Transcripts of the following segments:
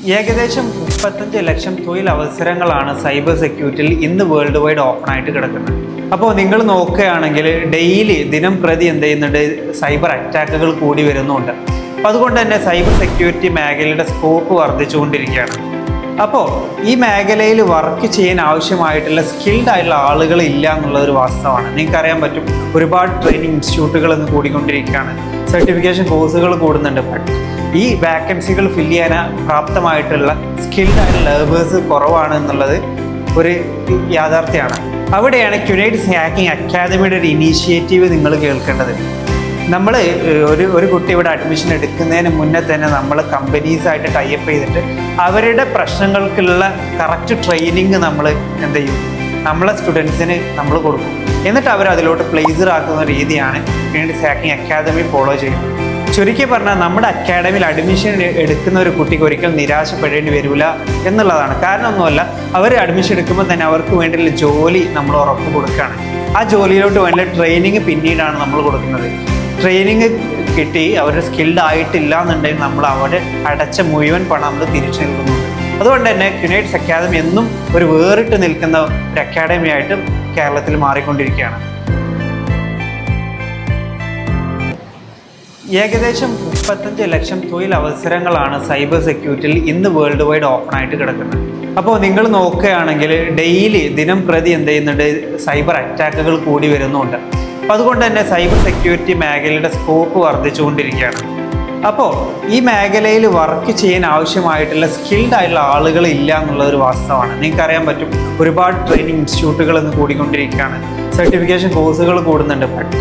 ഏകദേശം 35 ലക്ഷം തൊഴിലവസരങ്ങളാണ് സൈബർ സെക്യൂരിറ്റിയിൽ ഇന്ന് world wide open ആയിട്ട് കിടക്കുന്നത്. അപ്പോൾ നിങ്ങൾ നോക്കുകയാണെങ്കിൽ ഡെയിലി ദിനം പ്രതി എന്ത് ചെയ്യുന്നുണ്ട്, സൈബർ അറ്റാക്കുകൾ കൂടി വരുന്നുണ്ട്. അപ്പോൾ അതുകൊണ്ട് തന്നെ സൈബർ സെക്യൂരിറ്റി മേഖലയുടെ സ്കോപ്പ് വർദ്ധിച്ചുകൊണ്ടിരിക്കുകയാണ്. അപ്പോൾ ഈ മേഖലയിൽ വർക്ക് ചെയ്യാൻ ആവശ്യമായിട്ടുള്ള സ്കിൽഡ് ആയിട്ടുള്ള ആളുകൾ ഇല്ല എന്നുള്ളതൊരു വാസ്തവമാണ്. നിങ്ങൾക്കറിയാൻ പറ്റും, ഒരുപാട് ട്രെയിനിങ് ഇൻസ്റ്റിറ്റ്യൂട്ടുകൾ ഇന്ന് കൂടിക്കൊണ്ടിരിക്കുകയാണ്, സർട്ടിഫിക്കേഷൻ കോഴ്സുകൾ കൂടുന്നുണ്ട്. ബട്ട് ഈ വാക്കൻസികൾ ഫില്ല് ചെയ്യാൻ പ്രാപ്തമായിട്ടുള്ള സ്കിൽഡ് ആയിട്ടുള്ള ലേബേഴ്സ് കുറവാണ് എന്നുള്ളത് ഒരു യാഥാർത്ഥ്യമാണ്. അവിടെയാണ് ക്യുനൈറ്റ്സ് ഹാക്കിംഗ് അക്കാദമിയുടെ ഒരു ഇനീഷ്യേറ്റീവ് നിങ്ങൾ കേൾക്കേണ്ടത്. നമ്മൾ ഒരു കുട്ടി ഇവിടെ അഡ്മിഷൻ എടുക്കുന്നതിന് മുന്നേ തന്നെ നമ്മൾ കമ്പനീസായിട്ട് ടൈപ്പ് ചെയ്തിട്ട് അവരുടെ പ്രശ്നങ്ങൾക്കുള്ള കറക്റ്റ് ട്രെയിനിങ് നമ്മൾ എന്ത് ചെയ്യും, നമ്മളെ സ്റ്റുഡൻസിന് നമ്മൾ കൊടുക്കും. എന്നിട്ട് അവർ അതിലോട്ട് പ്ലേസർ ആക്കുന്ന രീതിയാണ് ക്യുനൈറ്റ്സ് ഹാക്കിംഗ് അക്കാദമി ഫോളോ ചെയ്യുന്നത്. ചുരുക്കി പറഞ്ഞാൽ നമ്മുടെ അക്കാഡമിയിൽ അഡ്മിഷൻ എടുക്കുന്ന ഒരു കുട്ടിക്ക് ഒരിക്കലും നിരാശപ്പെടേണ്ടി വരില്ല എന്നുള്ളതാണ്. കാരണം ഒന്നുമല്ല, അവർ അഡ്മിഷൻ എടുക്കുമ്പോൾ തന്നെ അവർക്ക് വേണ്ടിയുള്ള ജോലി നമ്മൾ ഉറപ്പ് കൊടുക്കുകയാണ്. ആ ജോലിയിലോട്ട് വേണ്ട ട്രെയിനിങ് പിന്നീടാണ് നമ്മൾ കൊടുക്കുന്നത്. ട്രെയിനിങ് കിട്ടി അവർ സ്കിൽഡ് ആയിട്ടില്ല എന്നുണ്ടെങ്കിൽ നമ്മൾ അവിടെ അടച്ച മുഴുവൻ പണം നമ്മൾ തിരിച്ചു നൽകുന്നുണ്ട്. അതുകൊണ്ട് തന്നെ ക്യുനൈറ്റ്സ് അക്കാദമി എന്നും ഒരു വേറിട്ട് നിൽക്കുന്ന ഒരു അക്കാഡമിയായിട്ട് കേരളത്തിൽ മാറിക്കൊണ്ടിരിക്കുകയാണ്. ഏകദേശം 35 ലക്ഷം തൊഴിലവസരങ്ങളാണ് സൈബർ സെക്യൂരിറ്റിയിൽ ഇന്ന് വേൾഡ് വൈഡ് ഓപ്പൺ ആയിട്ട് കിടക്കുന്നത്. അപ്പോൾ നിങ്ങൾ നോക്കുകയാണെങ്കിൽ ഡെയിലി ദിനം പ്രതി എന്ത് ചെയ്യുന്നുണ്ട്, സൈബർ അറ്റാക്കുകൾ കൂടി വരുന്നുണ്ട്. അപ്പോൾ അതുകൊണ്ട് തന്നെ സൈബർ സെക്യൂരിറ്റി മേഖലയുടെ സ്കോപ്പ് വർദ്ധിച്ചുകൊണ്ടിരിക്കുകയാണ്. അപ്പോൾ ഈ മേഖലയിൽ വർക്ക് ചെയ്യാൻ ആവശ്യമായിട്ടുള്ള സ്കിൽഡ് ആയിട്ടുള്ള ആളുകൾ ഇല്ല എന്നുള്ളതൊരു വാസ്തവമാണ്. നിങ്ങൾക്കറിയാൻ പറ്റും, ഒരുപാട് ട്രെയിനിങ് ഇൻസ്റ്റിറ്റ്യൂട്ടുകൾ ഇന്ന് കൂടിക്കൊണ്ടിരിക്കുകയാണ്, സർട്ടിഫിക്കേഷൻ കോഴ്സുകൾ കൂടുന്നുണ്ട്. ബട്ട്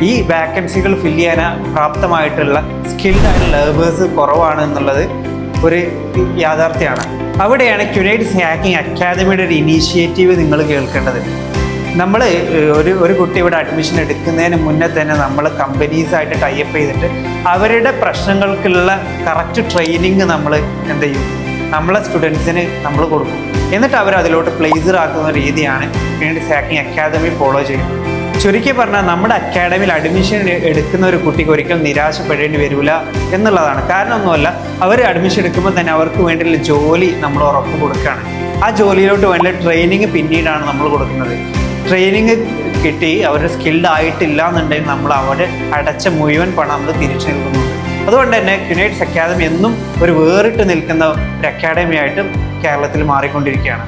ഈ വാക്കൻസികൾ ഫില്ല് ചെയ്യാൻ പ്രാപ്തമായിട്ടുള്ള സ്കിൽഡ് ആയിട്ടുള്ള ലേബേഴ്സ് കുറവാണ് എന്നുള്ളത് ഒരു യാഥാർത്ഥ്യമാണ്. അവിടെയാണ് ക്യുനൈറ്റ്സ് ഹാക്കിംഗ് അക്കാദമിയുടെ ഒരു ഇനീഷ്യേറ്റീവ് നിങ്ങൾ കേൾക്കേണ്ടത്. നമ്മൾ ഒരു കുട്ടി ഇവിടെ അഡ്മിഷൻ എടുക്കുന്നതിന് മുന്നേ തന്നെ നമ്മൾ കമ്പനീസായിട്ട് ടൈപ്പ് ചെയ്തിട്ട് അവരുടെ പ്രശ്നങ്ങൾക്കുള്ള കറക്റ്റ് ട്രെയിനിങ് നമ്മൾ എന്ത് ചെയ്യും, നമ്മളെ സ്റ്റുഡൻസിന് നമ്മൾ കൊടുക്കും. എന്നിട്ട് അവർ അതിലോട്ട് പ്ലേസർ ആക്കുന്ന രീതിയാണ് ക്യുനൈറ്റ്സ് ഹാക്കിംഗ് അക്കാദമി ഫോളോ ചെയ്യുന്നത്. ചുരുക്കി പറഞ്ഞാൽ നമ്മുടെ അക്കാഡമിയിൽ അഡ്മിഷൻ എടുക്കുന്ന ഒരു കുട്ടിക്ക് ഒരിക്കലും നിരാശപ്പെടേണ്ടി വരില്ല എന്നുള്ളതാണ്. കാരണം ഒന്നുമല്ല, അവർ അഡ്മിഷൻ എടുക്കുമ്പോൾ തന്നെ അവർക്ക് വേണ്ടിയുള്ള ജോലി നമ്മൾ ഉറപ്പ് കൊടുക്കുകയാണ്. ആ ജോലിയിലോട്ട് വേണ്ട ട്രെയിനിങ് പിന്നീടാണ് നമ്മൾ കൊടുക്കുന്നത്. ട്രെയിനിങ് കിട്ടി അവർ സ്കിൽഡ് ആയിട്ടില്ല എന്നുണ്ടെങ്കിൽ നമ്മൾ അവിടെ അടച്ച മുഴുവൻ പണം നമ്മൾ തിരിച്ചു നൽകുന്നുണ്ട്. അതുകൊണ്ട് തന്നെ ക്യുനൈറ്റ്സ് അക്കാദമി എന്നും ഒരു വേറിട്ട് നിൽക്കുന്ന ഒരു അക്കാഡമിയായിട്ട് കേരളത്തിൽ മാറിക്കൊണ്ടിരിക്കുകയാണ്.